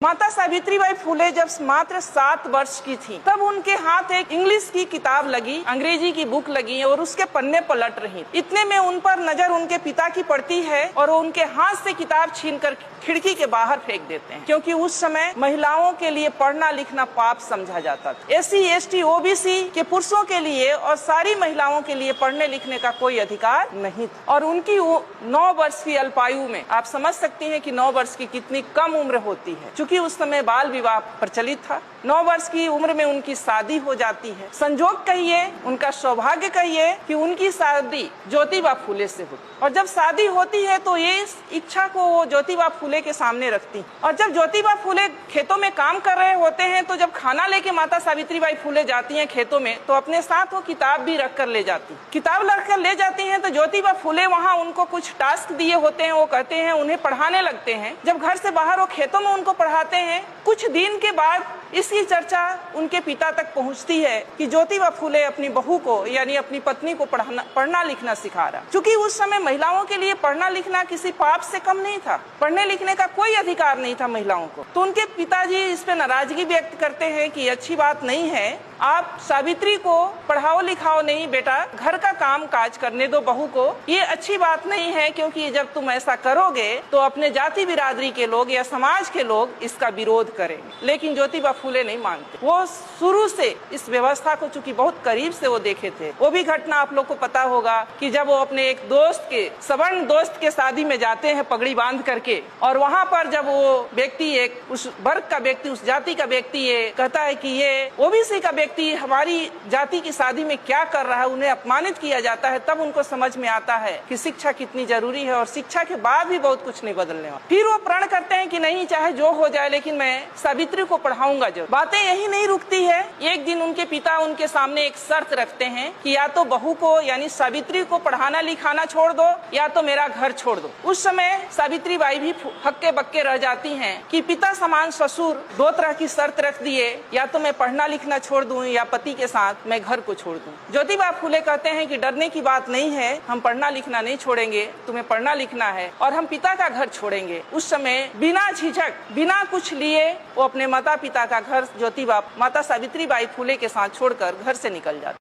माता सावित्रीबाई फुले जब मात्र 7 वर्ष की थी तब उनके हाथ एक इंग्लिश की किताब लगी, अंग्रेजी की बुक लगी और उसके पन्ने पलट रही। इतने में उन पर नजर उनके पिता की पड़ती है और वो उनके हाथ से किताब छीनकर खिड़की के बाहर फेंक देते हैं, क्योंकि उस समय महिलाओं के लिए पढ़ना लिखना पाप समझा जाता था। SC, ST, OBC के पुरुषों के लिए और सारी महिलाओं के लिए पढ़ने लिखने का कोई अधिकार नहीं था। और उनकी 9 वर्ष की अल्पायु में आप समझ सकती हैं कि 9 वर्ष की कितनी कम उम्र होती है। चूंकि उस समय बाल विवाह प्रचलित था, 9 वर्ष की उम्र में उनकी शादी हो जाती है। संजोग कहिए, उनका सौभाग्य कहिए कि उनकी शादी ज्योतिबा फुले से हुई। और जब शादी होती है तो ये इच्छा को वो ज्योतिबा फुले के सामने रखती। और जब ज्योतिबा फुले खेतों में काम कर रहे होते हैं तो जब खाना लेके माता सावित्रीबाई फुले जाती हैं खेतों में तो अपने साथ वो किताब भी रख कर ले जाती। किताब रख कर ले जाती हैं तो ज्योतिबा फुले वहाँ उनको कुछ टास्क दिए होते हैं, वो कहते हैं उन्हें पढ़ाने लगते हैं। जब घर से बाहर वो खेतों में उनको पढ़ाते हैं, कुछ दिन के बाद इसकी चर्चा उनके पिता तक पहुंचती है कि ज्योतिबा फुले अपनी बहू को यानी अपनी पत्नी को पढ़ना लिखना सिखा रहा। क्योंकि उस समय महिलाओं के लिए पढ़ना लिखना किसी पाप से कम नहीं था, पढ़ने लिखने का कोई अधिकार नहीं था महिलाओं को। तो उनके पिताजी इस पे नाराजगी व्यक्त करते हैं कि अच्छी बात नहीं है, आप सावित्री को पढ़ाओ लिखाओ नहीं बेटा, घर का काम काज करने दो बहू को, ये अच्छी बात नहीं है। क्योंकि जब तुम ऐसा करोगे तो अपने जाति बिरादरी के लोग या समाज के लोग इसका विरोध करेंगे। लेकिन ज्योतिबा फुले नहीं मानते। वो शुरू से इस व्यवस्था को चूंकि बहुत करीब से वो देखे थे। वो भी घटना आप लोग को पता होगा कि जब वो अपने एक दोस्त के सवर्ण दोस्त के शादी में जाते हैं पगड़ी बांध करके, और वहाँ पर जब वो व्यक्ति एक उस वर्ग का व्यक्ति, उस जाति का व्यक्ति ये कहता है कि ये ओबीसी का व्यक्ति हमारी जाति की शादी में क्या कर रहा है, उन्हें अपमानित किया जाता है, तब उनको समझ में आता है कि शिक्षा कितनी जरूरी है और शिक्षा के बाद भी बहुत कुछ नहीं बदलने वाला। फिर वो प्रण करते हैं कि नहीं चाहे जो हो जाए लेकिन मैं सावित्री को पढ़ाऊंगा जरूर। बातें यही नहीं रुकती है। एक दिन उनके पिता उनके सामने एक शर्त रखते हैं कि या तो बहू को यानी सावित्री को पढ़ाना लिखाना छोड़ दो या तो मेरा घर छोड़ दो। उस समय सावित्री बाई भी हक्के बक्के रह जाती हैं कि पिता समान ससुर 2 तरह की शर्त रख दिए, या तो मैं पढ़ना लिखना छोड़ दूं या पति के साथ मैं घर को छोड़ दूं। ज्योतिबा फुले कहते हैं कि डरने की बात नहीं है, हम पढ़ना लिखना नहीं छोड़ेंगे, तुम्हें पढ़ना लिखना है और हम पिता का घर छोड़ेंगे। उस समय बिना झिझक बिना कुछ लिए वो अपने माता पिता का घर ज्योतिबा माता सावित्रीबाई फुले के साथ छोड़कर घर से निकल जाते।